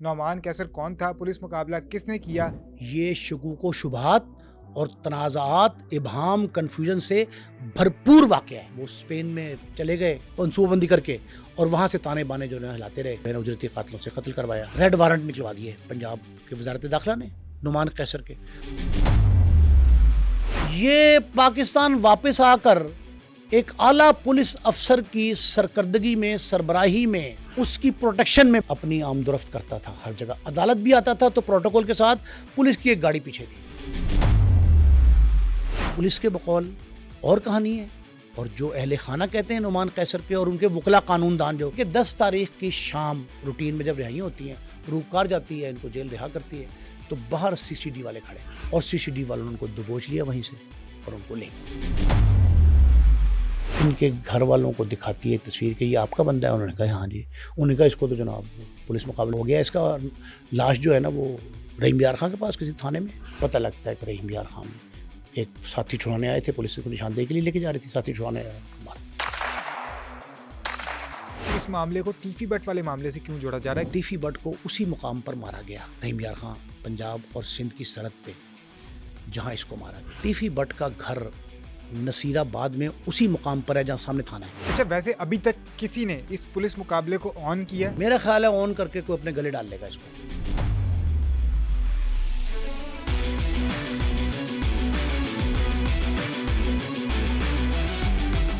نعمان کیسر کون تھا؟ پولیس مقابلہ کس نے کیا؟ یہ شکوک و شبہات اور تنازعات، ابہام، کنفیوژن سے بھرپور واقعہ ہے۔ وہ اسپین میں چلے گئے منصوبہ بندی کر کے، اور وہاں سے تانے بانے جو ہلاتے رہے، بین اجرتی قاتلوں سے قتل کروایا۔ ریڈ وارنٹ نکلوا دیے پنجاب کی وزارت داخلہ نے نعمان قیصر کے۔ یہ پاکستان واپس آ کر ایک اعلیٰ پولیس افسر کی سرکردگی میں، سربراہی میں، اس کی پروٹیکشن میں اپنی آمد و رفت کرتا تھا۔ ہر جگہ عدالت بھی آتا تھا تو پروٹوکول کے ساتھ پولیس کی ایک گاڑی پیچھے تھی۔ پولیس کے بقول اور کہانی ہے، اور جو اہل خانہ کہتے ہیں نعمان قیصر کے اور ان کے وکلا قانون دان، جو کہ 10 تاریخ کی شام روٹین میں جب رہائی ہوتی ہیں، روکار جاتی ہے، ان کو جیل رہا کرتی ہے، تو باہر سی سی ڈی والے کھڑے، اور سی سی ڈی والوں نے ان کو دبوچ لیا وہیں سے اور ان کو لے گئے۔ ان کے گھر والوں کو دکھاتی ہے تصویر کہ یہ آپ کا بندہ ہے، انہوں نے کہا ہاں جی۔ انہوں نے کہا اس کو تو جناب پولیس مقابلہ ہو گیا، اس کا لاش جو ہے نا وہ رحیم یار خان کے پاس کسی تھانے میں پتہ لگتا ہے کہ رحیم یار خان ایک ساتھی چھڑانے آئے تھے، پولیس کو نشاندہی کے لیے لے کے جا رہی تھی، ساتھی چھڑانے آیا۔ اس معاملے کو تیفی بٹ والے معاملے سے کیوں جوڑا جا رہا ہے؟ تیفی بٹ کو اسی مقام پر مارا گیا، رحیم یار خان پنجاب اور سندھ کی سرحد پہ جہاں اس کو مارا گیا۔ تیفی بٹ کا گھر نصیر آباد میں اسی مقام پر ہے جہاں سامنے تھانہ ہے۔ اچھا، ویسے ابھی تک کسی نے اس پولیس مقابلے کو آن کیا؟ میرا خیال ہے آن کر کے کوئی اپنے گلے ڈال لے گا اس کو۔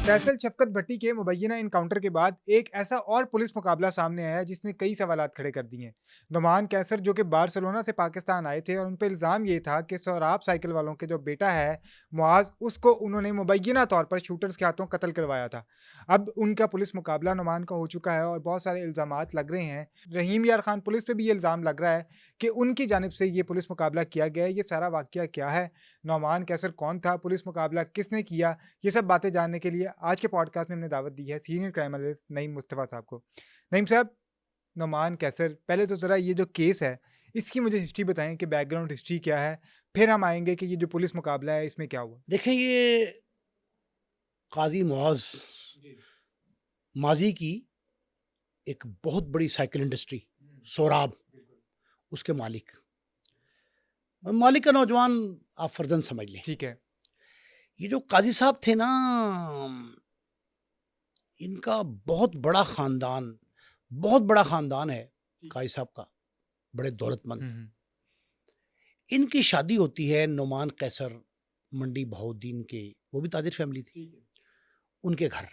فیصل شفقت بھٹی کے مبینہ انکاؤنٹر کے بعد ایک ایسا اور پولیس مقابلہ سامنے آیا جس نے کئی سوالات کھڑے کر دیے ہیں۔ نعمان قیصر جو کہ بارسلونا سے پاکستان آئے تھے، اور ان پہ الزام یہ تھا کہ سوراب سائیکل والوں کے جو بیٹا ہے معاذ، اس کو انہوں نے مبینہ طور پر شوٹرز کے ہاتھوں قتل کروایا تھا۔ اب ان کا پولیس مقابلہ نعمان کا ہو چکا ہے اور بہت سارے الزامات لگ رہے ہیں۔ رحیم یار خان پولیس پہ بھی یہ الزام لگ رہا ہے کہ ان کی جانب سے یہ پولیس مقابلہ کیا گیا ہے۔ یہ سارا واقعہ کیا ہے؟ نعمان قیصر کون تھا؟ پولیس مقابلہ کس نے کیا؟ یہ سب باتیں جاننے کے لیے آج کے پوڈ کاسٹ میں ہم نے دعوت دی ہے سینئر کرائم انالسٹ نعیم مصطفیٰ صاحب کو۔ نعیم صاحب، نعمان قیصر، پہلے تو ذرا یہ جو کیس ہے اس کی مجھے ہسٹری بتائیں کہ بیک گراؤنڈ ہسٹری کیا ہے، پھر ہم آئیں گے کہ یہ جو پولیس مقابلہ ہے اس میں کیا ہوا۔ دیکھیں، یہ قاضی معاذ ماضی کی ایک بہت بڑی سائیکل انڈسٹری سوراب، اس کے مالک کا نوجوان آپ فرزند سمجھ لیں۔ ٹھیک ہے۔ یہ جو قاضی صاحب تھے نا، ان کا بہت بڑا خاندان ہے قاضی صاحب کا، بڑے دولت مند۔ ان کی شادی ہوتی ہے نعمان قیصر منڈی بہاؤالدین کے، وہ بھی تاجر فیملی تھی، ان کے گھر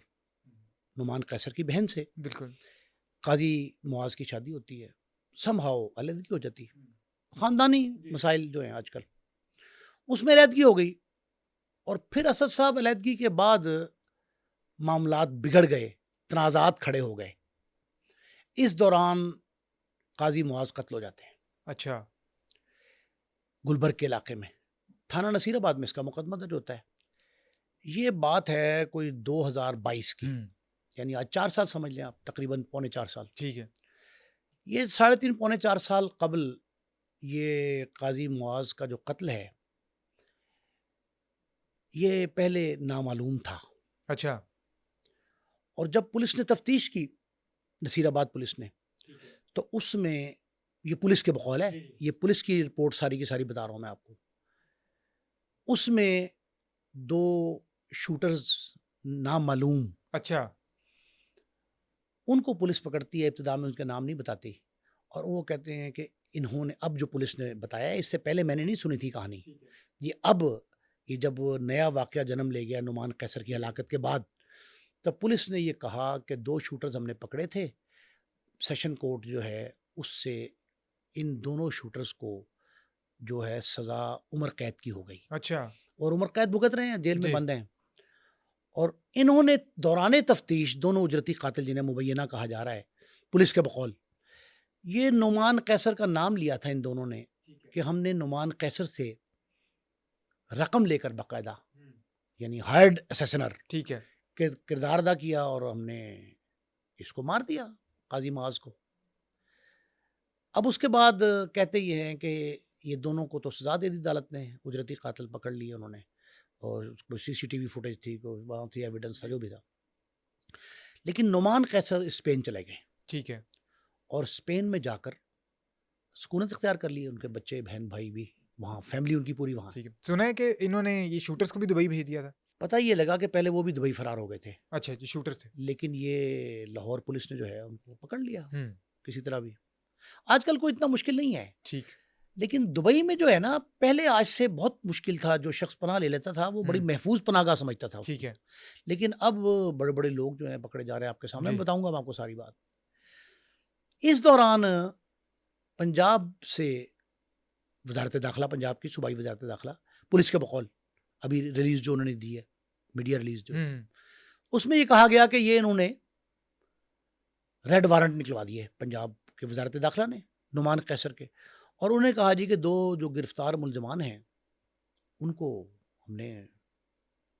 نعمان قیصر کی بہن سے بالکل قاضی معاذ کی شادی ہوتی ہے۔ سم ہاؤ علیحدگی ہو جاتی، خاندانی مسائل جو ہیں آج کل، اس میں علیحدگی ہو گئی، اور پھر اسد صاحب علیحدگی کے بعد معاملات بگڑ گئے، تنازعات کھڑے ہو گئے۔ اس دوران قاضی معاذ قتل ہو جاتے ہیں۔ اچھا، گلبرگ کے علاقے میں تھانہ نصیر آباد میں اس کا مقدمہ درج ہوتا ہے۔ یہ بات ہے کوئی 2022 کی، یعنی آج 4 سال سمجھ لیں آپ، تقریباً 3.25 سال۔ ٹھیک ہے۔ یہ 3.5 پونے 4 سال قبل یہ قاضی معاذ کا جو قتل ہے یہ پہلے نامعلوم تھا۔ اچھا، اور جب پولیس نے تفتیش کی، نصیر آباد پولیس نے، تو اس میں یہ پولیس کے بقول ہے، یہ پولیس کی رپورٹ ساری کی ساری بتا رہا ہوں میں آپ کو، اس میں 2 شوٹرز نامعلوم، اچھا، ان کو پولیس پکڑتی ہے، ابتدا میں ان کے نام نہیں بتاتی، اور وہ کہتے ہیں کہ انہوں نے، اب جو پولیس نے بتایا ہے، اس سے پہلے میں نے نہیں سنی تھی کہانی، یہ جب نیا واقعہ جنم لے گیا نعمان قیصر کی ہلاکت کے بعد، تب پولیس نے یہ کہا کہ 2 شوٹرز ہم نے پکڑے تھے، سیشن کورٹ جو ہے اس سے ان دونوں شوٹرز کو جو ہے سزا عمر قید کی ہو گئی، اچھا، اور عمر قید بھگت رہے ہیں، جیل میں بند ہیں۔ اور انہوں نے دوران تفتیش دونوں اجرتی قاتل جنہیں مبینہ کہا جا رہا ہے پولیس کے بقول، یہ نعمان قیصر کا نام لیا تھا ان دونوں نے، کہ ہم نے نعمان قیصر سے رقم لے کر باقاعدہ، یعنی ہائرڈ اسیسنر، ٹھیک ہے، کہ کردار ادا کیا، اور ہم نے اس کو مار دیا قاضی معاذ کو۔ اب اس کے بعد کہتے یہ ہیں کہ یہ دونوں کو تو سزا دے دی عدالت نے، اجرتی قاتل پکڑ لیے انہوں نے، اور سی سی ٹی وی فوٹیج تھی، وہاں تھی ایویڈنس تھا، جو بھی تھا۔ لیکن نعمان قیصر اسپین چلے گئے، ٹھیک ہے، اور اسپین میں جا کر سکونت اختیار کر لی. ان کے بچے بہن بھائی بھی وہاں, فیملی ان کی پوری وہاں. ٹھیک ہے. سنا ہے کہ انہوں نے یہ شوٹرز کو بھی دبئی بھیج دیا تھا. پتہ یہ لگا کہ پہلے وہ بھی دبئی فرار ہو گئے تھے, اچھا جی, شوٹر سے. لیکن یہ لاہور پولیس نے جو ہے ان کو پکڑ لیا ہوں, کسی طرح بھی. آج کل کوئی اتنا مشکل نہیں ہے, ٹھیک. لیکن دبئی میں جو ہے نا, پہلے آج سے بہت مشکل تھا. جو شخص پناہ لے لیتا تھا وہ بڑی محفوظ پناہ گاہ سمجھتا تھا. ٹھیک ہے. لیکن اب بڑے بڑے لوگ جو ہیں پکڑے جا رہے ہیں. آپ کے سامنے میں بتاؤں گا میں آپ کو ساری بات. اس دوران پنجاب سے وزارت داخلہ, پنجاب کی صوبائی وزارت داخلہ, پولیس کے بقول ابھی ریلیز جو انہوں نے دی ہے, میڈیا ریلیز جو, اس میں یہ کہا گیا کہ یہ انہوں نے ریڈ وارنٹ نکلوا دیے پنجاب کے وزارت داخلہ نے نعمان قیصر کے. اور انہوں نے کہا جی کہ 2 جو گرفتار ملزمان ہیں ان کو ہم نے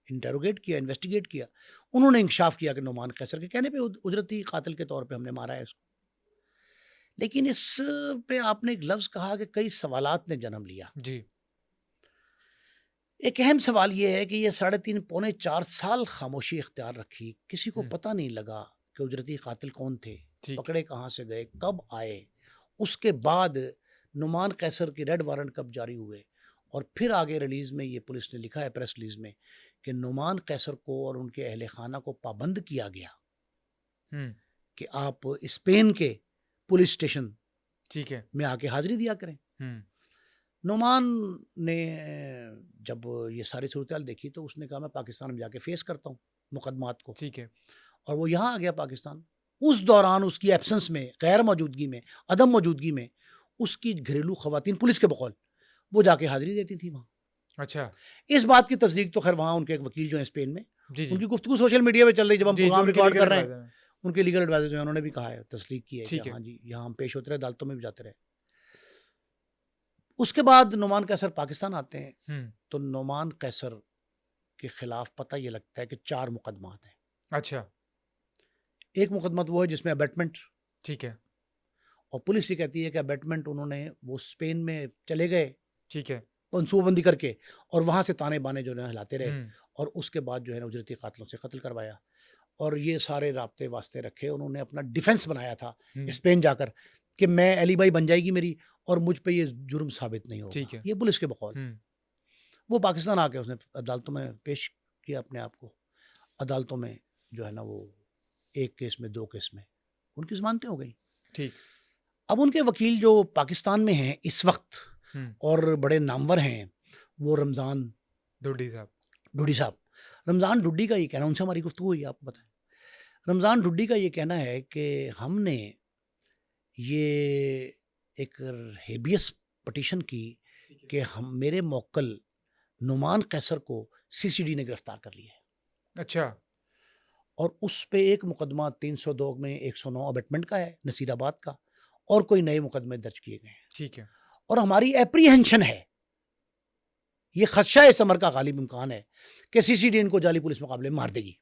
انٹروگیٹ کیا, انویسٹیگیٹ کیا. انہوں نے انکشاف کیا کہ نعمان قیصر کے کہنے پہ اجرتی قاتل کے طور پہ ہم نے مارا ہے اس کو. لیکن اس پہ آپ نے ایک لفظ کہا کہ کئی سوالات نے جنم لیا. جی. ایک اہم سوال یہ ہے کہ یہ 3.5 پونے 4 سال خاموشی اختیار رکھی, کسی کو پتہ نہیں لگا کہ اجرتی قاتل کون تھے, پکڑے کہاں سے گئے, کب آئے. اس کے بعد نعمان قیصر کی ریڈ وارنٹ کب جاری ہوئے, اور پھر آگے ریلیز میں یہ پولیس نے لکھا ہے پریس ریلیز میں کہ نعمان قیصر کو اور ان کے اہل خانہ کو پابند کیا گیا کہ آپ اسپین کے پولیس اسٹیشن ٹھیک ہے میں آ کے حاضری دیا کریں. نعمان نے جب یہ ساری صورتحال دیکھی تو اس نے کہا میں پاکستان میں جا کے فیس کرتا ہوں مقدمات کو. ٹھیک ہے. اور وہ یہاں آ گیا پاکستان. اس دوران اس کی ایبسنس میں, غیر موجودگی میں, عدم موجودگی میں, اس کی گھریلو خواتین پولیس کے بقول وہ جا کے حاضری دیتی تھی وہاں. اچھا. اس بات کی تصدیق تو خیر وہاں ان کے ایک وکیل جو ہیں اسپین میں, جی ان کی گفتگو سوشل میڈیا پہ چل رہی, جب ہم پروگرام ریکارڈ کر رہے ہیں, ہیں. ان کے لیگل ایڈوائزر جو ہیں انہوں نے بھی کہا ہے, تصدیق کی ہے ٹھیک کہ ہے. ہاں جی یہاں ہم پیش ہوتے رہے, عدالتوں میں بھی جاتے رہے. اس کے بعد نعمان قیصر پاکستان آتے ہیں تو نعمان قیصر کے خلاف پتہ یہ لگتا ہے کہ 4 مقدمات ہیں. اچھا. ایک مقدمہ وہ ہے جس میں ابیٹمنٹ. ٹھیک ہے. اور پولیس یہ کہتی ہے کہ ابیٹمنٹ انہوں نے وہ اسپین میں چلے گئے, ٹھیک ہے, منصوبہ بندی کر کے, اور وہاں سے تانے بانے جو ہے ہلاتے رہے, اور اس کے بعد جو ہے نا اجرتی قاتلوں سے قتل کروایا. اور یہ سارے رابطے واسطے رکھے, انہوں نے اپنا ڈیفنس بنایا تھا اسپین جا کر کہ میں علی بھائی بن جائے گی میری, اور مجھ پہ یہ جرم ثابت نہیں ہوگا. یہ پولیس کے بقول. وہ پاکستان آ کے اس نے عدالتوں میں پیش کیا اپنے آپ کو. عدالتوں میں جو ہے نا وہ 1 کیس میں 2 کیس میں ان کی ضمانتیں ہو گئی. ٹھیک. اب ان کے وکیل جو پاکستان میں ہیں اس وقت اور بڑے نامور ہیں, وہ رمضان ڈوڈی صاحب. رمضان ڈوڈی کا یہ کہنا, ان سے ہماری گفتگو ہوئی, آپ کو بتائیں. رمضان ڈوڈی کا یہ کہنا ہے کہ ہم نے یہ ایک ہیبیس پٹیشن کی کہ ہم میرے موکل نعمان قیصر کو CCD نے گرفتار کر لیا ہے. اچھا. اور اس پہ ایک مقدمہ 302 میں 109 ابیٹمنٹ کا ہے نصیر آباد کا, اور کوئی نئے مقدمے درج کیے گئے ہیں. ٹھیک ہے. اور ہماری اپریہنشن ہے, یہ خدشہ اس امر کا غالب امکان ہے کہ CCD ان کو جعلی پولیس مقابلے میں مار دے گی.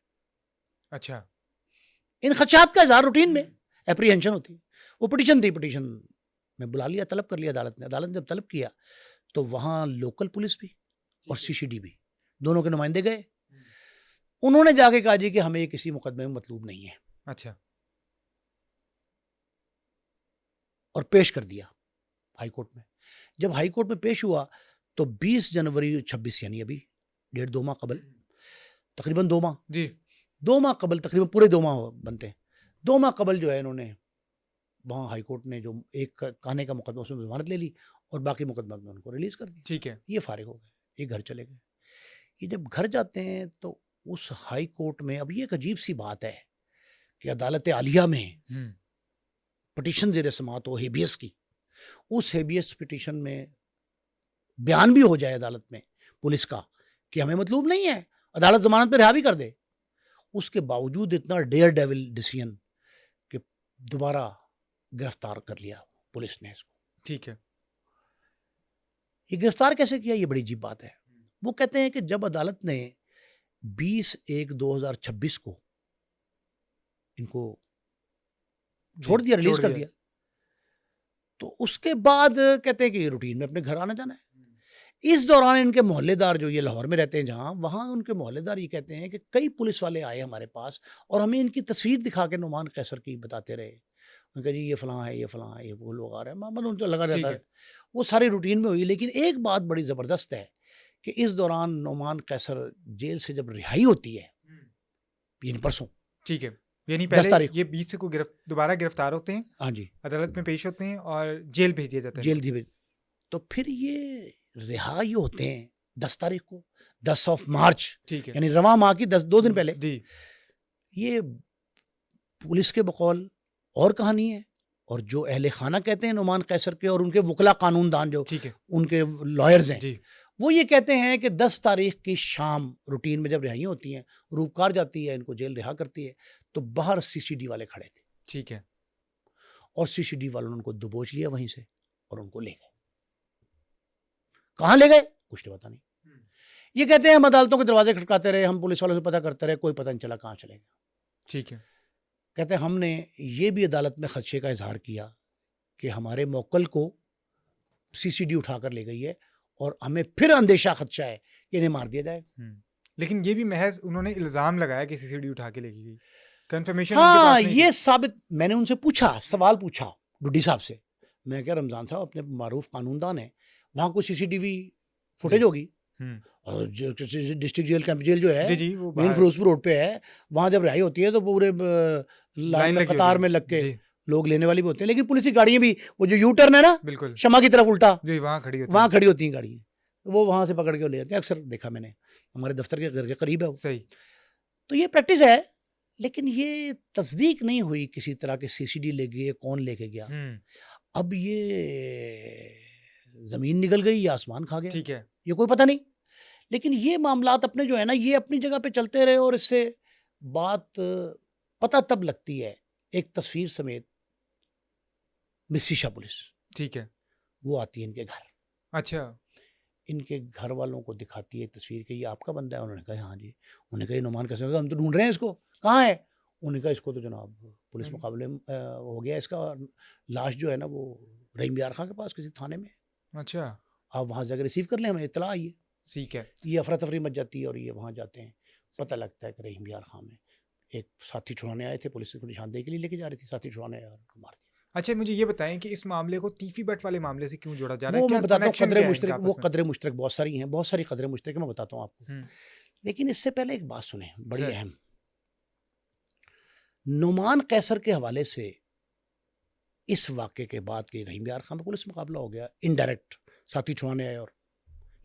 اچھا. ان خدشات کا اظہار روٹین میں اپریہنشن ہوتی. وہ پٹیشن تھی, پٹیشن میں بلا لیا, طلب کر لیا عدالت نے. عدالت نے جب طلب کیا تو وہاں لوکل پولیس بھی اور CCD بھی, دونوں کے نمائندے گئے. انہوں نے جا کے کہا جی کہ ہمیں یہ کسی مقدمے میں مطلوب نہیں ہے. اچھا. اور پیش کر دیا ہائی کورٹ میں. جب ہائی کورٹ میں پیش ہوا تو 20 جنوری 26 یعنی ابھی 1.5-2 ماہ قبل, تقریباً 2 ماہ, جی 2 ماہ قبل, تقریباً پورے 2 ماہ بنتے ہیں. 2 ماہ قبل جو ہے انہوں نے وہاں ہائی کورٹ نے جو ایک کہنے کا مقدمہ اس میں ضمانت لے لی, اور باقی مقدمہ میں ان کو ریلیز کر دیا. ٹھیک ہے. یہ فارغ ہو گئے, یہ گھر چلے گئے. یہ جب گھر جاتے ہیں تو اس ہائی کورٹ میں, اب یہ ایک عجیب سی بات ہے کہ عدالت عالیہ میں پٹیشن زیر سماعت ہو ہیبیس کی, اس ہیبیس پٹیشن میں بیان بھی ہو جائے عدالت میں پولیس کا کہ ہمیں مطلوب نہیں ہے, عدالت ضمانت پہ رہا بھی کر دے. اس کے باوجود اتنا ڈیئر ڈیول ڈیسیژن کہ دوبارہ گرفتار کر لیا پولیس نے اس کو. ٹھیک ہے. یہ گرفتار کیسے کیا, یہ بڑی عجیب بات ہے. وہ کہتے ہیں کہ جب عدالت نے 20/1/2026 کو ان کو چھوڑ دیا, ریلیز کر دیا, تو اس کے بعد کہتے ہیں کہ یہ روٹین میں اپنے گھر آنا جانا ہے. اس دوران ان کے محلے دار جو یہ لاہور میں رہتے ہیں جہاں, وہاں ان کے محلے دار یہ کہتے ہیں کہ کئی پولیس والے آئے ہمارے پاس اور ہمیں ان کی تصویر دکھا کے نعمان قیصر کی بتاتے رہے, ان کا جی یہ فلاں ہے، یہ فلاں ہے، یہ وہ لوگ آ رہے ہیں، معمول ان کا لگا رہتا ہے. وہ ساری روٹین میں ہوئی. لیکن ایک بات بڑی زبردست ہے کہ اس دوران نعمان قیصر جیل سے جب رہائی ہوتی ہے، یعنی پرسوں، ٹھیک ہے، یعنی 10 پہلے تاریخ یہ 20 کو دوبارہ گرفتار ہوتے ہیں، ہاں جی عدالت میں پیش ہوتے ہیں اور جیل بھیج دیا جاتا ہے. جیل تھی. تو پھر یہ رہائی ہوتے ہیں 10 تاریخ کو، 10 مارچ، ٹھیک ہے، یعنی رواں ماہ کی 2 دن پہلے. جی یہ پولیس کے بقول اور کہانی ہے، اور جو اہل خانہ کہتے ہیں نعمان قیصر کے اور ان کے وکلا قانون دان جو ٹھیک ہے، ان کے لائرز ہیں، جی وہ یہ کہتے ہیں کہ 10 تاریخ کی شام روٹین میں جب رہائی ہوتی ہیں، روپکار جاتی ہے، ان کو جیل رہا کرتی ہے، تو باہر CCD والے کھڑے تھے، ٹھیک ہے، اور CCD والوں نے ان کو دبوچ لیا وہیں سے اور ان کو لے گئے. کہاں لے گئے کچھ نہیں پتا نہیں. یہ کہتے ہیں ہم عدالتوں کے دروازے کھٹکاتے رہے، ہم پولیس والوں سے پتہ کرتے رہے، کوئی پتہ نہیں چلا کہاں چلے گئے. ٹھیک ہے، کہتے ہیں ہم نے یہ بھی عدالت میں خدشے کا اظہار کیا کہ ہمارے موکل کو CCD اٹھا کر لے گئی ہے اور ہمیں پھر اندیشہ خدشہ ہے کہ انہیں مار دیا جائے. لیکن یہ بھی محض انہوں نے الزام لگایا کہ CCD اٹھا کے لے گئی، کنفرمیشن ان کے ہاں پاس نہیں یہ ثابت. میں نے ان سے پوچھا، سوال پوچھا ڈوڈی صاحب سے، میں کہا رمضان صاحب اپنے معروف قانون دان ہیں، وہاں کوئی CCTV فوٹیج ہوگی؟ اور ڈسٹرکٹ جیل کیمپ جیل جو ہے جی جی وہ مین فیروزپور روڈ پہ ہے، وہاں جب رہائی ہوتی ہے تو پورے لائن میں قطار میں لگ کے لوگ لینے والی بھی ہوتے ہیں، لیکن پولیس کی گاڑیاں بھی وہ جو یو ٹرن ہے نا بالکل شمع کی طرف الٹا جی وہاں کھڑی ہوتی ہیں گاڑیاں، وہ وہاں سے پکڑ کے لے جاتے ہیں. اکثر دیکھا میں نے، ہمارے دفتر کے گھر کے قریب ہے وہ. صحیح. تو یہ پریکٹس ہے، لیکن یہ تصدیق نہیں ہوئی کسی طرح کے CCD لے گئے، کون لے کے گیا. اب یہ زمین نگل گئی یا آسمان کھا گیا، ٹھیک ہے، یہ کوئی پتہ نہیں. لیکن یہ معاملات اپنے جو ہے نا یہ اپنی جگہ پہ چلتے رہے، اور اس سے بات پتہ تب لگتی ہے ایک تصویر سمیت مسیشا پولیس، ٹھیک ہے، وہ آتی ہے ان کے گھر، اچھا ان کے گھر والوں کو دکھاتی ہے ایک تصویر کہ یہ آپ کا بندہ ہے. انہوں نے کہا ہاں جی. انہوں نے کہا یہ نعمان قیصر، ہم تو ڈھونڈ رہے ہیں اس کو، کہاں ہے؟ انہوں نے کہا اس کو تو جناب پولیس مقابلے ہو گیا، اس کا لاش جو ہے نا وہ رحیم یار خان کے پاس کسی تھانے میں. اچھا آپ وہاں جا کے ریسیو کر لیں، ہمیں اطلاع آئی ہے. ٹھیک ہے، یہ افراتفری مچ جاتی ہے اور یہ وہاں جاتے ہیں، پتہ لگتا ہے کہ رحیم یار خان میں ایک ساتھی چھڑانے آئے تھے، پولیس کو نشاندہی کے لیے لے کے جا رہی تھی، ساتھی چھڑانے آئے اور مار دیا. اچھا مجھے یہ بتائیں کہ اس معاملے کو تیفی بٹ والے معاملے سے کیوں جوڑا جا رہا ہے؟ وہ میں بتاتا ہوں قدرے مشترک، وہ قدرے قدرے مشترک بہت ساری ہیں، بہت ساری قدرے مشترک میں بتاتا ہوں آپ کو. لیکن اس سے پہلے ایک بات سنیں بڑی اہم. نعمان قیصر کے حوالے سے اس واقعے کے بعد کہ رحیم یار خان میں پولیس مقابلہ ہو گیا، انڈائریکٹ ساتھی چھڑانے آئے، اور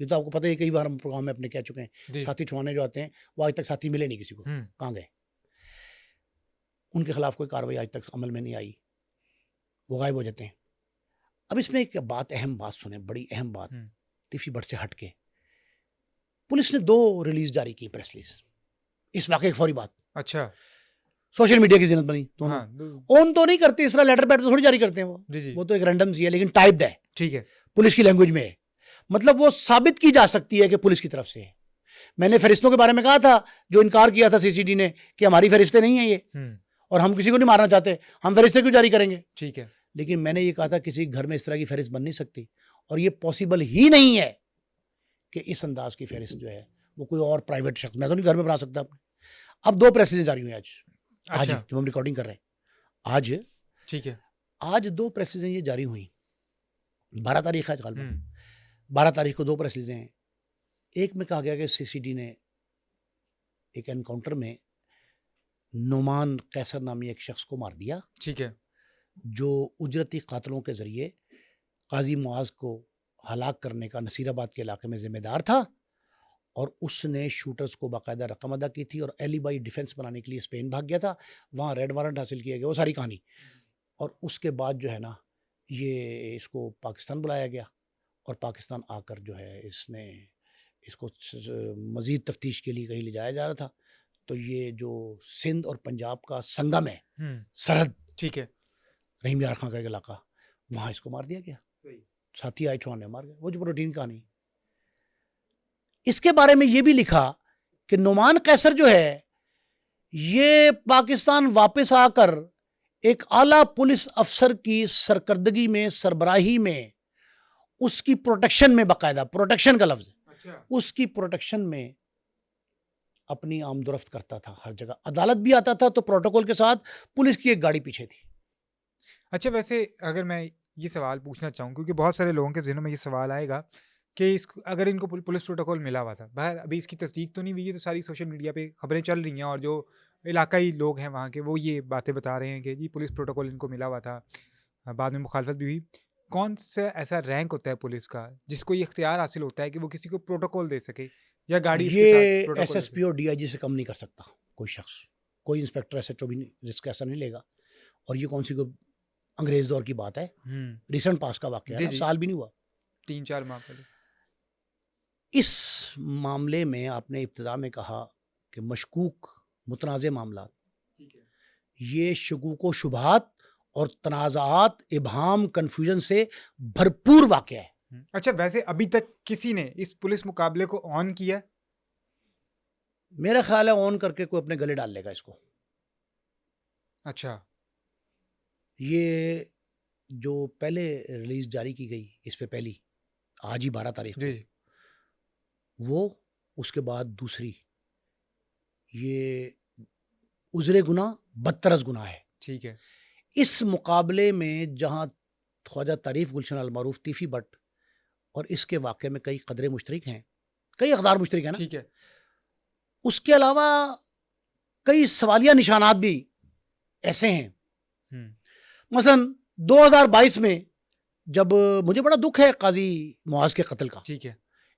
یہ تو آپ کو پتہ ہے کئی بار ہم پروگرام میں اپنے کہہ چکے ہیں، ساتھی چھڑانے جو آتے ہیں وہ آج تک ساتھی ملے نہیں کسی کو، کہاں گئے؟ ان کے خلاف کوئی کارروائی آج تک عمل میں نہیں آئی، وہ غائب ہو جاتے ہیں. اب اس میں ایک بات، اہم بات سنیں، بڑی اہم بات، تیفی بٹ سے ہٹ کے. پولیس نے 2 ریلیز جاری کی، پریس ریلیز، اس واقعے کی فوری بات. اچھا سوشل میڈیا کی زینت بنی دونوں. اون تو نہیں کرتے، اس طرح لیٹر پیڈ تو تھوڑی جاری کرتے ہیں وہ تو ایک رینڈم سی ہے، لیکن ٹائپڈ ہے، ٹھیک ہے، پولیس کی لینگویج میں ہے. مطلب وہ ثابت کی جا سکتی ہے کہ پولیس کی طرف سے ہے. میں نے فہرستوں کے بارے میں کہا تھا، جو انکار کیا تھا CCD نے کہ ہماری فہرستیں نہیں ہیں یہ، اور ہم کسی کو نہیں مارنا چاہتے، ہم فہرستیں کیوں جاری کریں گے؟ ٹھیک ہے. لیکن میں نے یہ کہا تھا کسی گھر میں اس طرح کی فہرست بن نہیں سکتی، اور یہ پاسبل ہی نہیں ہے کہ اس انداز کی فہرست جو ہے وہ کوئی اور پرائیویٹ شخص، میں تو نہیں گھر میں بنا سکتا اپنے. اب 2 پریسیں جاری ہوئی آج جب ہم ریکارڈنگ کر رہے ہیں، آج ٹھیک ہے، آج 2 پریسیں یہ جاری ہوئیں. 12 تاریخ ہے غالباً، 12 تاریخ کو 2 پریسیں ہیں. ایک میں کہا گیا کہ CCD نے ایک انکاؤنٹر میں نعمان قیصر نامی ایک شخص کو مار دیا، ٹھیک ہے، جو اجرتی قاتلوں کے ذریعے قاضی معاذ کو ہلاک کرنے کا نصیر آباد کے علاقے میں ذمہ دار تھا، اور اس نے شوٹرز کو باقاعدہ رقم ادا کی تھی، اور ایلیبائی ڈیفنس بنانے کے لیے اسپین بھاگ گیا تھا، وہاں ریڈ وارنٹ حاصل کیا گیا، وہ ساری کہانی. اور اس کے بعد جو ہے نا یہ اس کو پاکستان بلایا گیا، اور پاکستان آ کر جو ہے اس کو مزید تفتیش کے لیے کہیں لے جایا جا رہا تھا. تو یہ جو سندھ اور پنجاب کا سنگم ہے، سرحد، ٹھیک ہے، رحیم یار خان کا ایک علاقہ، وہاں اس کو مار دیا گیا. ساتھی آئے چھوڑنے مار گئے، وہ جو پروٹین کہانی. اس کے بارے میں یہ بھی لکھا کہ نعمان قیصر جو ہے یہ پاکستان واپس آ کر ایک اعلیٰ پولیس افسر کی سرکردگی میں، سربراہی میں، اس کی پروٹیکشن میں، باقاعدہ پروٹیکشن کا لفظ ہے، اس کی پروٹیکشن میں اپنی آمد و رفت کرتا تھا ہر جگہ. عدالت بھی آتا تھا تو پروٹوکول کے ساتھ پولیس کی ایک گاڑی پیچھے تھی. اچھا ویسے اگر میں یہ سوال پوچھنا چاہوں کیونکہ بہت سارے لوگوں کے ذہنوں میں یہ سوال آئے گا کہ اگر ان کو پولیس پروٹوکول ملا ہوا تھا، باہر ابھی اس کی تصدیق تو نہیں ہوئی ہے، تو ساری سوشل میڈیا پہ خبریں چل رہی ہیں اور جو علاقائی لوگ ہیں وہاں کے وہ یہ باتیں بتا رہے ہیں کہ جی پولیس پروٹوکول ان کو ملا ہوا تھا، بعد میں مخالفت بھی ہوئی۔ کون سا ایسا رینک ہوتا ہے پولیس کا جس کو یہ اختیار حاصل ہوتا ہے کہ وہ کسی کو پروٹوکول دے سکے یا گاڑی اس کے ساتھ یہ ایس پروٹوکول دے ایس پی سکے؟ اور ڈی آئی جی سے کم نہیں کر سکتا کوئی شخص، کوئی انسپیکٹر ایس ایچ او بھی رسک ایسا نہیں لے گا. اور یہ کون سی کوئی انگریز دور کی بات ہے، ریسنٹ پاس کا واقعہ ہے جی نا، جی سال بھی نہیں ہوا. 3-4 ماہ پہلے۔ اس معاملے میں آپ نے ابتدا میں کہا کہ مشکوک متنازع معاملات، یہ شکوک و شبہات اور تنازعات، ابہام، کنفیوژن سے بھرپور واقعہ ہے. اچھا ویسے ابھی تک کسی نے اس پولیس مقابلے کو آن کیا؟ میرا خیال ہے آن کر کے کوئی اپنے گلے ڈال لے گا اس کو. اچھا یہ جو پہلے ریلیز جاری کی گئی اس پہ پہلی آج ہی 12 تاریخ کو، جی جی وہ اس کے بعد دوسری، یہ عذر گناہ بدتر از گناہ ہے. ٹھیک ہے۔ اس مقابلے میں جہاں خواجہ تعریف گلشن المعروف تیفی بٹ اور اس کے واقعے میں کئی قدرے مشترک ہیں، کئی اقدار مشترک ہیں نا، ٹھیک ہے۔ اس کے علاوہ کئی سوالیہ نشانات بھی ایسے ہیں. مثلا 2022 میں جب مجھے بڑا دکھ ہے قاضی معاذ کے قتل کا، ٹھیک ہے۔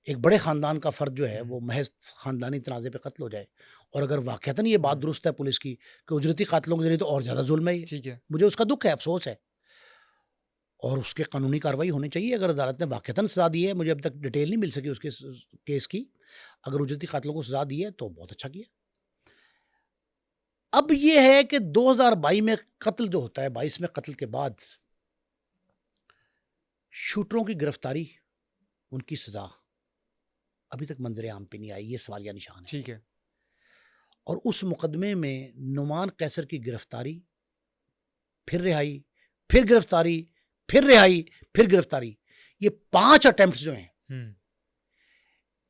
ایک بڑے خاندان کا فرد جو ہے وہ محض خاندانی تنازع پہ قتل ہو جائے، اور اگر واقعتاً یہ بات درست ہے پولیس کی کہ اجرتی قاتلوں کے ذریعے تو اور زیادہ ظلم ہے یہ، ٹھیک ہے۔ مجھے اس کا دکھ ہے، افسوس ہے، اور اس کے قانونی کارروائی ہونی چاہیے. اگر عدالت نے واقعتاً سزا دی ہے، مجھے اب تک ڈیٹیل نہیں مل سکی اس کے کیس کی، اگر اجرتی قاتلوں کو سزا دی ہے تو بہت اچھا کیا. اب یہ ہے کہ 2022 میں قتل جو ہوتا ہے، 22 میں قتل کے بعد شوٹروں کی گرفتاری، ان کی سزا ابھی تک منظر عام پہ نہیں آئی، یہ سوالیہ نشان ہے. ٹھیک ہے۔ اور اس مقدمے میں نعمان قیصر کی گرفتاری، پھر رہائی، پھر گرفتاری، پھر رہائی، پھر گرفتاری، یہ 5 اٹیمپٹس جو ہیں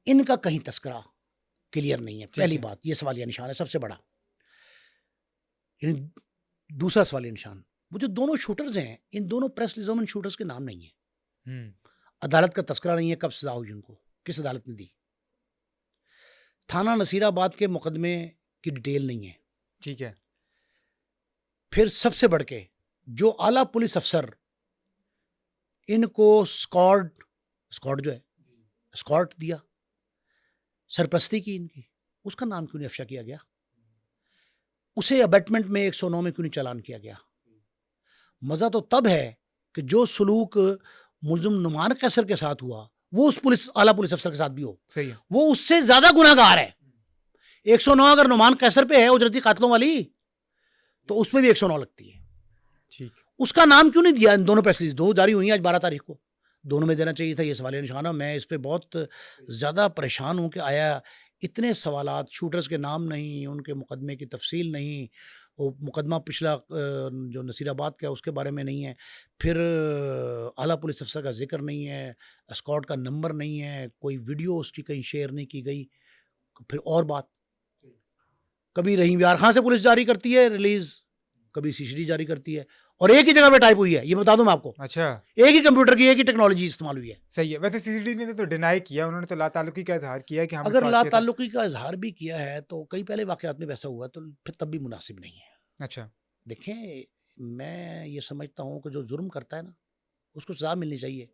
ان کا کہیں تذکرہ کلیئر نہیں ہے. پہلی بات یہ سوالیہ نشان ہے سب سے بڑا. دوسرا سوالیہ نشان، وہ جو دونوں شوٹرز ہیں، ان دونوں پریس لیزومن شوٹرز کے نام نہیں ہیں، عدالت کا تذکرہ نہیں ہے کب سزا ہوئی ان کو، کس عدالت نے دی، تھانہ نصیر آباد کے مقدمے کی ڈیٹیل نہیں ہے. ٹھیک ہے۔ پھر سب سے بڑھ کے جو اعلیٰ پولیس افسر ان کو اسکارٹ جو ہے اسکارٹ دیا، سرپرستی کی ان کی، اس کا نام کیوں نہیں افشا کیا گیا؟ اسے ابیٹمنٹ میں 109 میں کیوں نہیں چالان کیا گیا؟ مزہ تو تب ہے کہ جو سلوک ملزم نعمان قیصر کے ساتھ ہوا وہ اس اعلیٰ پولیس افسر کے ساتھ بھی ہو. صحیح ہے۔ وہ اس سے زیادہ گناہ گار ہے. 109 اگر نعمان قیصر پہ ہے اجرتی قاتلوں والی، تو اس پہ بھی 109 لگتی ہے. ٹھیک۔ اس کا نام کیوں نہیں دیا؟ ان دونوں پیسلیز دو جاری ہوئی ہیں آج 12 تاریخ کو، دونوں میں دینا چاہیے تھا. یہ سوالیہ نشان ہے. میں اس پہ بہت زیادہ پریشان ہوں کہ آیا اتنے سوالات، شوٹرز کے نام نہیں، ان کے مقدمے کی تفصیل نہیں، وہ مقدمہ پچھلا جو نصیر آباد کا اس کے بارے میں نہیں ہے، پھر اعلیٰ پولیس افسر کا ذکر نہیں ہے، اسکارٹ کا نمبر نہیں ہے، کوئی ویڈیو اس کی کہیں شیئر نہیں کی گئی. پھر اور بات، کبھی رحیم یار خان سے پولیس جاری کرتی ہے ریلیز، کبھی سی سی ڈی جاری کرتی ہے، اور ایک ہی جگہ پہ ٹائپ ہوئی ہے. یہ بتا دوں میں آپ کو، اچھا ایک ہی کمپیوٹر کی ایک ہی ٹیکنالوجی استعمال ہوئی ہے. صحیح ہے۔ ویسے سی سی ڈی نے تو ڈینائی کیا، انہوں نے تو لا تعلقی کا اظہار کیا کہ ہم اس اگر لا واقعے سے۔ تعلقی کا اظہار بھی کیا ہے تو کئی پہلے واقعات میں ویسا ہوا تو پھر تب بھی مناسب نہیں ہے. اچھا دیکھیں، میں یہ سمجھتا ہوں کہ جو جرم کرتا ہے نا اس کو سزا ملنی چاہیے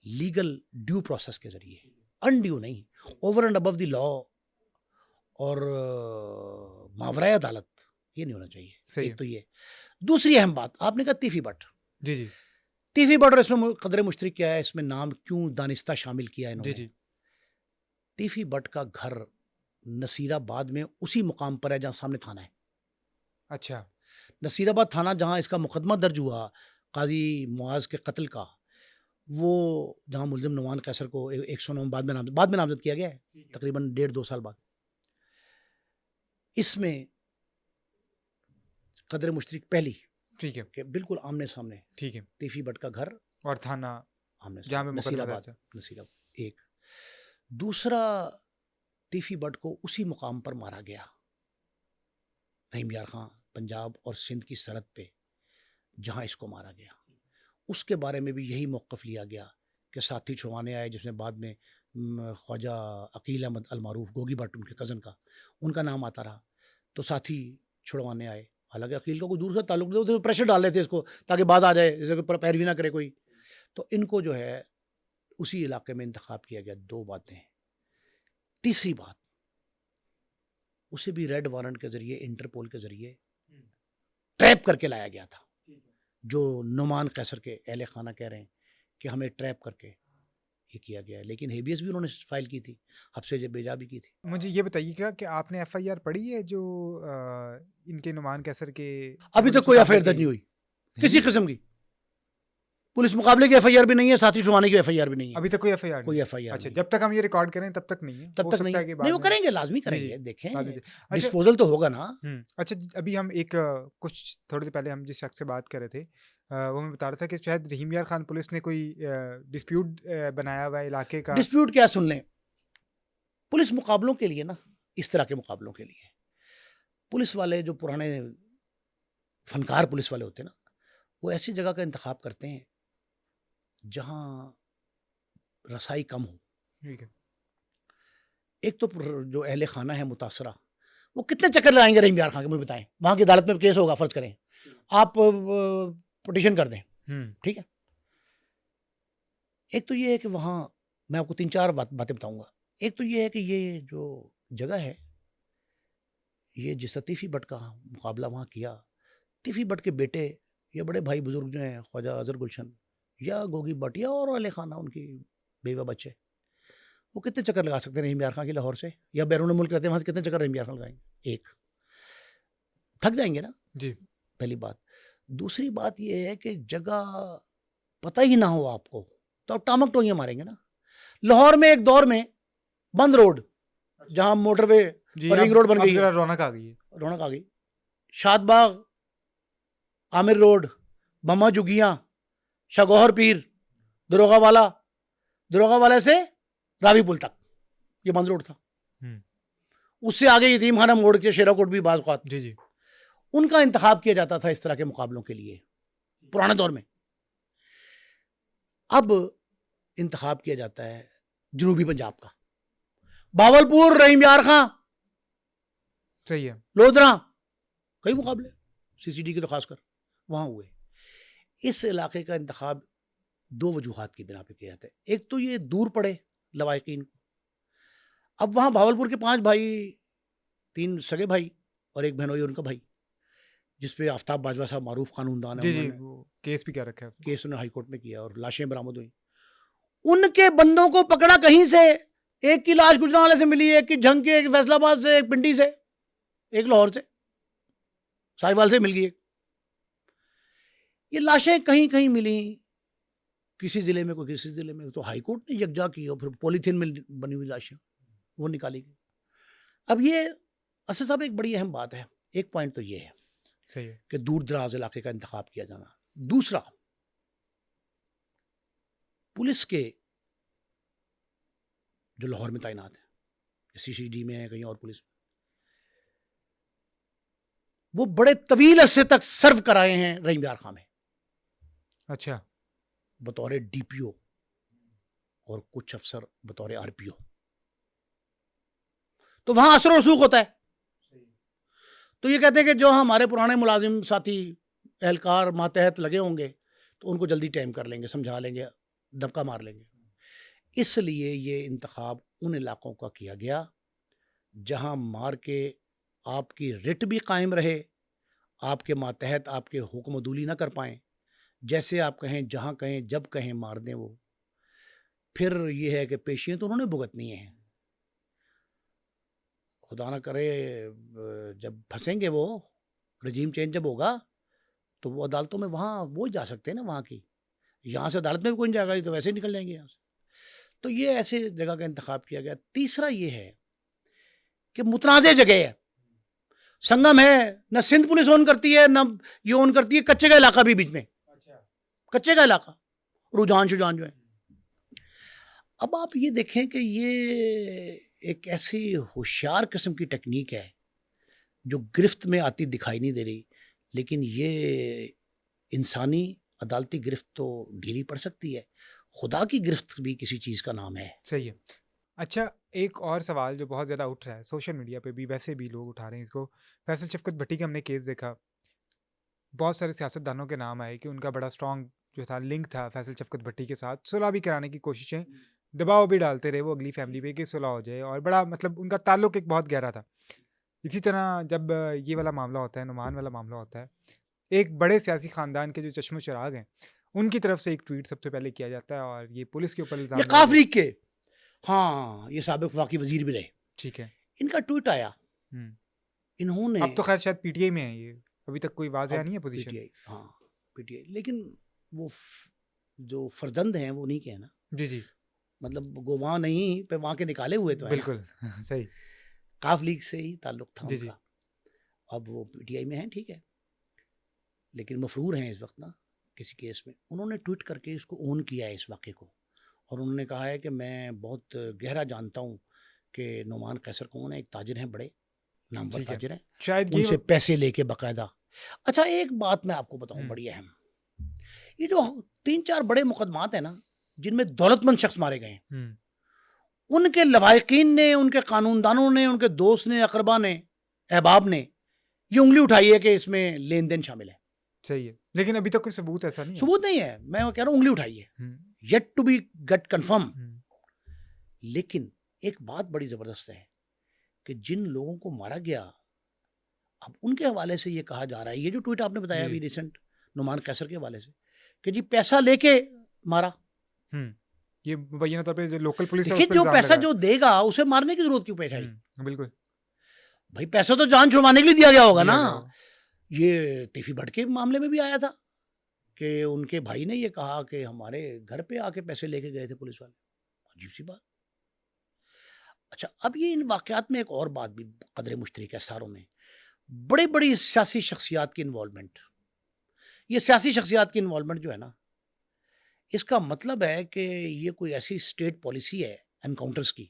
لیگل ڈیو پروسیس کے ذریعے، انڈیو نہیں، اوور اینڈ ابو دی لا اور ماورائے عدالت، یہ نہیں ہونا چاہیے. صحیح ایک تو یہ. دوسری اہم بات آپ نے کہا تیفی بٹ. جی جی تیفی بٹ اور اس میں قدر مشترک کیا ہے، اس میں نام کیوں دانستہ شامل کیا ہے انہوں جی نے؟ جی تیفی بٹ کا گھر نصیر آباد میں اسی مقام پر ہے جہاں سامنے تھانہ ہے. اچھا نصیر آباد تھانہ جہاں اس کا مقدمہ درج ہوا قاضی معاذ کے قتل کا، وہ جہاں ملزم نعمان قیصر کو 109 بعد میں نامزد کیا گیا ہے، تقریباً 1.5-2 سال بعد. اس میں قدر مشترک پہلی ٹھیک ہے کہ بالکل آمنے سامنے ٹھیک ہے۔ تیفی بٹ کا گھر اور تھانہ آمنے جہاں پہ سامنے، نصیر مقدمہ آباد. درج ہے۔ نصیر آباد ایک. دوسرا، تیفی بٹ کو اسی مقام پر مارا گیا، رحیم یار خان پنجاب اور سندھ کی سرحد پہ جہاں اس کو مارا گیا. اس کے بارے میں بھی یہی موقف لیا گیا کہ ساتھی چھڑوانے آئے، جس میں بعد میں خواجہ عقیل احمد المعروف گوگی بٹ ان کے کزن کا ان کا نام آتا رہا. تو ساتھی چھڑوانے آئے، حالانکہ عقیل کا کوئی دور سے تعلق نہیں، پریشر ڈال رہے تھے اس کو تاکہ باز آ جائے، جیسے کہ پیروی نہ کرے کوئی. تو ان کو جو ہے اسی علاقے میں انتخاب کیا گیا. 2 باتیں. تیسری بات، اسے بھی ریڈ وارنٹ کے ذریعے، انٹرپول کے ذریعے ٹریپ کر کے لایا گیا تھا، جو نعمان قیصر کے اہل خانہ کہہ رہے ہیں کہ ہمیں ٹریپ کر کے یہ کیا گیا ہے. لیکن ہیبیس بھی انہوں نے فائل کی تھی، حبس سے بھیجا بھی کی تھی. مجھے یہ بتائیے گا کہ آپ نے ایف آئی آر پڑھی ہے جو ان کے نعمان کیسر کے ابھی تک کوئی ایف آئی آر درج نہیں ہوئی کسی قسم کی. پولیس مقابلے کی ایف آئی آر بھی نہیں ہے، ساتھی چھڑوانے کی ایف آئی آر بھی نہیں ہے. ابھی تک کوئی ایف آئی آر کوئی ایف آئی آر اچھا، جب تک ہم یہ ریکارڈ کریں تب تک نہیں ہے، تب تک نہیں نہیں، وہ کریں گے، لازمی کریں گے. دیکھیں ڈسپوزل تو ہوگا نا. اچھا، ابھی ہم ایک کچھ تھوڑے دیر پہلے ہم جس شخص سے بات کر رہے تھے وہ میں بتا رہا تھا کہ شاید رحیم یار خان پولیس نے کوئی ڈسپیوٹ بنایا ہوا ہے علاقے کا. ڈسپیوٹ کیا، سن لیں، پولیس مقابلوں کے لیے نا، اس طرح کے مقابلوں کے لیے پولیس والے جو پرانے فنکار پولیس والے ہوتے ہیں نا، وہ ایسی جگہ کا انتخاب کرتے ہیں جہاں رسائی کم ہو. ٹھیک ہے. ایک تو جو اہل خانہ ہے متاثرہ، وہ کتنے چکر لگائیں گے رحیم یار خان کے، مجھے بتائیں. وہاں کی عدالت میں کیس ہوگا، فرض کریں آپ پٹیشن کر دیں، ٹھیک ہے. ایک تو یہ ہے کہ وہاں میں آپ کو 3-4 باتیں بتاؤں گا. ایک تو یہ ہے کہ یہ جو جگہ ہے، یہ جس طیفی بٹ کا مقابلہ وہاں کیا، طیفی بٹ کے بیٹے یا بڑے بھائی بزرگ جو ہیں، خواجہ اظہر گلشن یا گوگی بٹ یا اور اہل خانہ ان کی بیوہ بچے، وہ کتنے چکر لگا سکتے ہیں رحیم یار خان کی لاہور سے، یا بیرون ملک رہتے ہیں وہاں سے کتنے چکر رحیم یار خان لگائیں گے؟ ایک تھک جائیں گے نا جی. پہلی بات. دوسری بات یہ ہے کہ جگہ پتہ ہی نہ ہو آپ کو تو آپ ٹامک ٹوئیاں ماریں گے نا. لاہور میں ایک دور میں بند روڈ، جہاں موٹر وے اور رنگ روڈ بن گئی، رونق آ گئی، رونق آ گئی. شاد باغ، عامر روڈ، بما جگیاں، شاگوہر پیر، دروغہ والا، دروغہ والے سے راوی پل تک یہ بند روڈ تھا. اس سے آگے یتیم خانہ موڑ کے شیرا کوٹ بھی بعض اوقات جی جی ان کا انتخاب کیا جاتا تھا اس طرح کے مقابلوں کے لیے پرانے دور میں. اب انتخاب کیا جاتا ہے جنوبی پنجاب کا، باولپور رحیم یار خان، صحیح ہے، لودھرا، کئی مقابلے سی سی ڈی کے تو خاص کر وہاں ہوئے. اس علاقے کا انتخاب 2 وجوہات کی بنا پہ کیا جاتا ہے. ایک تو یہ دور پڑے لوائقین کو. اب وہاں بھاولپور کے 5 بھائی، 3 سگے بھائی اور ایک بہنوئی ان کا بھائی، جس پہ آفتاب باجوہ صاحب معروف قانوندان ہے، جی وہ کیس بھی کیا رکھا ہے، کیس انہوں نے ہائی کورٹ میں کیا اور لاشیں برآمد ہوئی. ان کے بندوں کو پکڑا کہیں سے، ایک کی لاش گجرانوالے سے ملی، ایک کی جھنگ کے، ایک فیصل آباد سے، ایک پنڈی سے، ایک لاہور سے، ساہیوال سے مل گئی. یہ لاشیں کہیں کہیں ملی، کسی ضلع میں کوئی کسی ضلع میں. تو ہائی کورٹ نے یکجا کی اور پھر پولیتھین میں بنی ہوئی لاشیں وہ نکالی گئی. اب یہ اسد صاحب ایک بڑی اہم بات ہے. ایک پوائنٹ تو یہ ہے صحیح ہے کہ دور دراز علاقے کا انتخاب کیا جانا. دوسرا، پولیس کے جو لاہور میں تعینات ہیں، سی سی ڈی میں ہے، کہیں اور پولیس میں، وہ بڑے طویل عرصے تک سرو کرائے ہیں رحیم یار خان میں. اچھا، بطور ڈی پی او اور کچھ افسر بطور آر پی او. تو وہاں اثر و رسوخ ہوتا ہے. تو یہ کہتے ہیں کہ جو ہمارے پرانے ملازم ساتھی اہلکار ماتحت لگے ہوں گے تو ان کو جلدی ٹائم کر لیں گے، سمجھا لیں گے، دبکا مار لیں گے. اس لیے یہ انتخاب ان علاقوں کا کیا گیا جہاں مار کے آپ کی رٹ بھی قائم رہے، آپ کے ماتحت آپ کے حکم عدولی نہ کر پائیں، جیسے آپ کہیں، جہاں کہیں، جب کہیں مار دیں وہ. پھر یہ ہے کہ پیشیاں تو انہوں نے بھگتنی ہیں، خدا نہ کرے جب پھنسیں گے وہ، رجیم چینج جب ہوگا تو وہ عدالتوں میں وہاں وہ جا سکتے ہیں نا، وہاں کی، یہاں سے عدالت میں بھی کوئی نہیں جائے گا، تو ویسے ہی نکل جائیں گے یہاں سے. تو یہ ایسے جگہ کا انتخاب کیا گیا. تیسرا یہ ہے کہ متنازع جگہ ہے، سنگم ہے، نہ سندھ پولیس اون کرتی ہے، نہ یہ اون کرتی ہے، کچے کا علاقہ بھی بیچ میں، کچے کا علاقہ، رجحان شجان جو ہے. اب آپ یہ دیکھیں کہ یہ ایک ایسی ہوشیار قسم کی ٹیکنیک ہے جو گرفت میں آتی دکھائی نہیں دے رہی، لیکن یہ انسانی عدالتی گرفت تو ڈھیلی پڑ سکتی ہے، خدا کی گرفت بھی کسی چیز کا نام ہے۔ صحیح ہے۔ اچھا، ایک اور سوال جو بہت زیادہ اٹھ رہا ہے سوشل میڈیا پہ بھی، ویسے بھی لوگ اٹھا رہے ہیں اس کو، فیصل شفقت بھٹی کا ہم نے کیس دیکھا، بہت سارے سیاستدانوں کے نام آئے کہ ان کا بڑا اسٹرانگ جو تھا لنک تھا فیصل شفقت بھٹی کے ساتھ، صلح بھی کرانے کی کوششیں، دباؤ بھی ڈالتے رہے وہ اگلی فیملی پہ کہ صلح ہو جائے، اور بڑا مطلب ان کا تعلق ایک بہت گہرا تھا۔ اسی طرح جب یہ والا معاملہ ہوتا ہے، نعمان والا معاملہ ہوتا ہے، ایک بڑے سیاسی خاندان کے جو چشم و چراغ ہیں ان کی طرف سے ایک ٹویٹ سب سے پہلے کیا جاتا ہے اور یہ پولیس کے اوپر الزام یہ لگا قاف دیا۔ لیگ کے، ہاں یہ سابق وفاقی وزیر بھی رہے، ٹھیک ہے۔ ان کا ٹویٹ آیا، انہوں نے اب تو خیر شاید پی ٹی آئی میں ہے، یہ ابھی تک کوئی واضح نہیں ہے پی پوزیشن۔ ٹی آئی، ہاں پی ٹی آئی، لیکن وہ جو فرزند ہیں وہ نہیں کہ نا، جی جی مطلب گواہ نہیں پہ وہاں کے نکالے ہوئے تو ہیں نا، بالکل صحیح۔ قاف لیگ سے ہی تعلق تھا جی ان جی کا، اب وہ پی ٹی آئی میں ہیں، ٹھیک ہے، لیکن مفرور ہیں اس وقت نا کسی کیس میں۔ انہوں نے ٹویٹ کر کے اس کو اون کیا ہے اس واقعے کو، اور انہوں نے کہا ہے کہ میں بہت گہرا جانتا ہوں کہ نعمان قیصر کون ہے، ایک تاجر ہیں، بڑے نامور ٹھیک ہے، تاجر ہیں، شاید ان یہ سے پیسے لے کے باقاعدہ۔ اچھا ایک بات میں آپ کو بتاؤں بڑی اہم، یہ جو 3-4 بڑے مقدمات ہیں نا جن میں دولت مند شخص مارے گئے ہیں، ان کے لواحقین نے، ان کے قانون دانوں نے، ان کے دوست نے، اقربا نے، احباب نے یہ انگلی اٹھائی ہے کہ اس میں لین دین شامل ہے۔ صحیح ہے، لیکن ابھی تک کوئی ثبوت ایسا نہیں ہے۔ ثبوت نہیں ہے، میں کہہ رہا ہوں انگلی اٹھائی ہے، yet to be get confirm. لیکن ایک بات بڑی زبردست ہے کہ جن لوگوں کو مارا گیا، اب ان کے حوالے سے یہ کہا جا رہا ہے، یہ جو ٹویٹ آپ نے بتایا ابھی ریسنٹ نعمان قیصر کے حوالے سے، کہ جی پیسہ لے کے مارا۔ یہ مبینہ طور پہ جو لوکل پولیس ہے دیکھیے اس پہ جو الزام پیسہ لگا جو دے گا اسے مارنے کی ضرورت کیوں پیش آئی؟ بالکل بھائی پیسہ تو جان چھڑوانے کے لیے دیا گیا ہوگا نا۔ دیا گیا۔ یہ تیفی بھٹ کے معاملے میں بھی آیا تھا کہ ان کے بھائی نے یہ کہا کہ ہمارے گھر پہ آ کے پیسے لے کے گئے تھے پولیس والے، عجیب سی بات۔ اچھا اب یہ ان واقعات میں ایک اور بات بھی قدر مشترک ہے ساروں میں، بڑی بڑی سیاسی شخصیات کی انوالومنٹ۔ یہ سیاسی شخصیات کی انوالومنٹ جو ہے نا، اس کا مطلب ہے کہ یہ کوئی ایسی اسٹیٹ پالیسی ہے انکاؤنٹرز کی،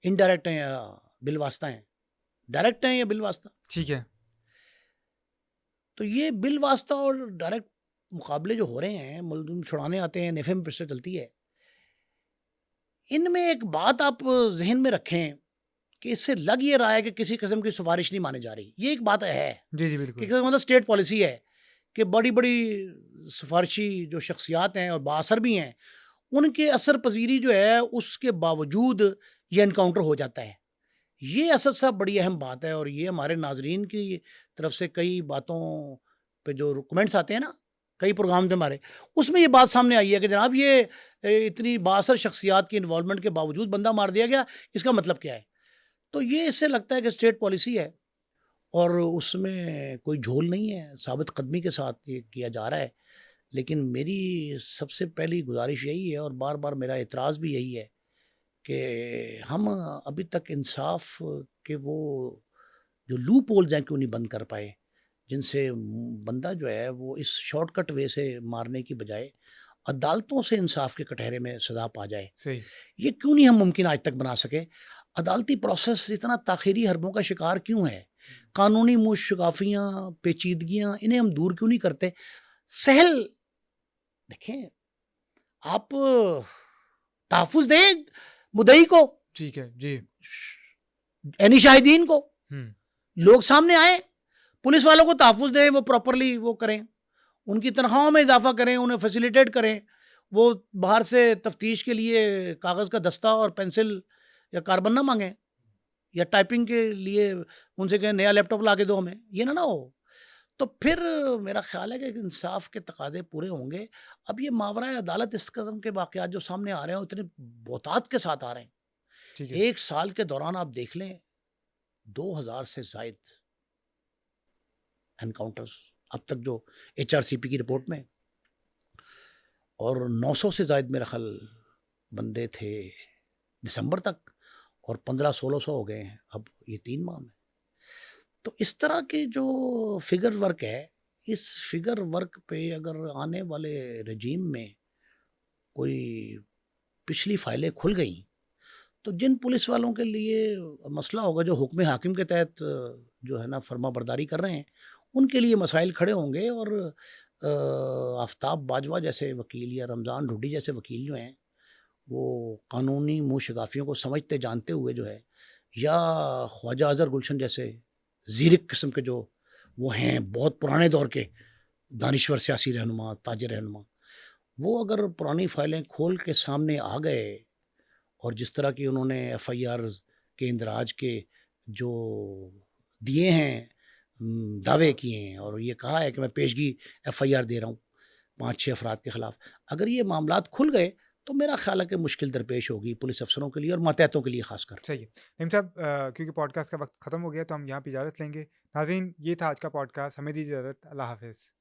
انڈائریکٹ ہیں یا بالواسطہ ہیں، ڈائریکٹ ہیں یا بالواسطہ۔ ٹھیک ہے، تو یہ بالواسطہ اور ڈائریکٹ مقابلے جو ہو رہے ہیں، ملزم چھڑانے آتے ہیں، نفے میں پھر چلتی ہے۔ ان میں ایک بات آپ ذہن میں رکھیں کہ اس سے لگ یہ رہا ہے کہ کسی قسم کی سفارش نہیں مانے جا رہی، یہ ایک بات ہے جی جی کہ بالکل مطلب اسٹیٹ پالیسی ہے کہ بڑی بڑی سفارشی جو شخصیات ہیں اور بااثر بھی ہیں، ان کے اثر پذیری جو ہے اس کے باوجود یہ انکاؤنٹر ہو جاتا ہے۔ یہ اسد صاحب بڑی اہم بات ہے، اور یہ ہمارے ناظرین کی طرف سے کئی باتوں پہ جو کمنٹس آتے ہیں نا کئی پروگرام میں ہمارے، اس میں یہ بات سامنے آئی ہے کہ جناب یہ اتنی بااثر شخصیات کی انوالومنٹ کے باوجود بندہ مار دیا گیا، اس کا مطلب کیا ہے؟ تو یہ اس سے لگتا ہے کہ اسٹیٹ پالیسی ہے اور اس میں کوئی جھول نہیں ہے، ثابت قدمی کے ساتھ یہ کیا جا رہا ہے۔ لیکن میری سب سے پہلی گزارش یہی ہے، اور بار بار میرا اعتراض بھی یہی ہے، کہ ہم ابھی تک انصاف کے وہ جو لوپ ہولز ہیں کیوں نہیں بند کر پائے، جن سے بندہ جو ہے وہ اس شارٹ کٹ وے سے مارنے کی بجائے عدالتوں سے انصاف کے کٹہرے میں سزا پا جائے۔ صحیح، یہ کیوں نہیں ہم ممکن آج تک بنا سکے؟ عدالتی پروسیس اتنا تاخیری حربوں کا شکار کیوں ہے؟ قانونی مشکافیاں، پیچیدگیاں، انہیں ہم دور کیوں نہیں کرتے؟ سہل دیکھیں، آپ تحفظ دیں مدعی کو، ٹھیک ہے، جی عینی شاہدین کو، لوگ سامنے آئیں، پولیس والوں کو تحفظ دیں، وہ پراپرلی وہ کریں، ان کی تنخواہوں میں اضافہ کریں، انہیں فیسیلیٹیٹ کریں، وہ باہر سے تفتیش کے لیے کاغذ کا دستہ اور پینسل یا کاربن نہ مانگیں، یا ٹائپنگ کے لیے ان سے کہیں نیا لیپ ٹاپ لا کے دو ہمیں، یہ نہ ہو۔ تو پھر میرا خیال ہے کہ انصاف کے تقاضے پورے ہوں گے۔ اب یہ ماورائے عدالت اس قسم کے واقعات جو سامنے آ رہے ہیں اتنے بہتات کے ساتھ آ رہے ہیں، ٹھیک ہے، 1 سال کے دوران آپ دیکھ لیں 2000 سے زائد انکاؤنٹرز اب تک جو ایچ آر سی پی کی رپورٹ میں، اور 900 سے زائد میرا خیال بندے تھے دسمبر تک، اور 1500-1600 ہو گئے ہیں اب یہ 3 ماہ میں۔ تو اس طرح کے جو فگر ورک ہے، اس فگر ورک پہ اگر آنے والے رجیم میں کوئی پچھلی فائلیں کھل گئیں تو جن پولیس والوں کے لیے مسئلہ ہوگا جو حکم حاکم کے تحت جو ہے نا فرما برداری کر رہے ہیں، ان کے لیے مسائل کھڑے ہوں گے، اور آفتاب باجوہ جیسے وکیل یا رمضان ڈھڈی جیسے وکیل جو ہیں وہ قانونی منہ شگافیوں کو سمجھتے جانتے ہوئے جو ہے، یا خواجہ اظہر گلشن جیسے زیرک قسم کے جو وہ ہیں بہت پرانے دور کے دانشور سیاسی رہنما تاجر رہنما، وہ اگر پرانی فائلیں کھول کے سامنے آ گئے اور جس طرح کی انہوں نے ایف آئی آرز کے اندراج کے جو دیے ہیں دعوے کیے ہیں اور یہ کہا ہے کہ میں پیشگی ایف آئی آر دے رہا ہوں 5-6 افراد کے خلاف، اگر یہ معاملات کھل گئے تو میرا خیال ہے کہ مشکل درپیش ہوگی پولیس افسروں کے لیے اور ماتحتوں کے لیے خاص کر۔ صحیح ہے نعیم صاحب، کیونکہ پوڈ کاسٹ کا وقت ختم ہو گیا تو ہم یہاں پہ اجازت لیں گے۔ ناظرین، یہ تھا آج کا پوڈ کاسٹ، ہمیں دی اجازت، اللہ حافظ۔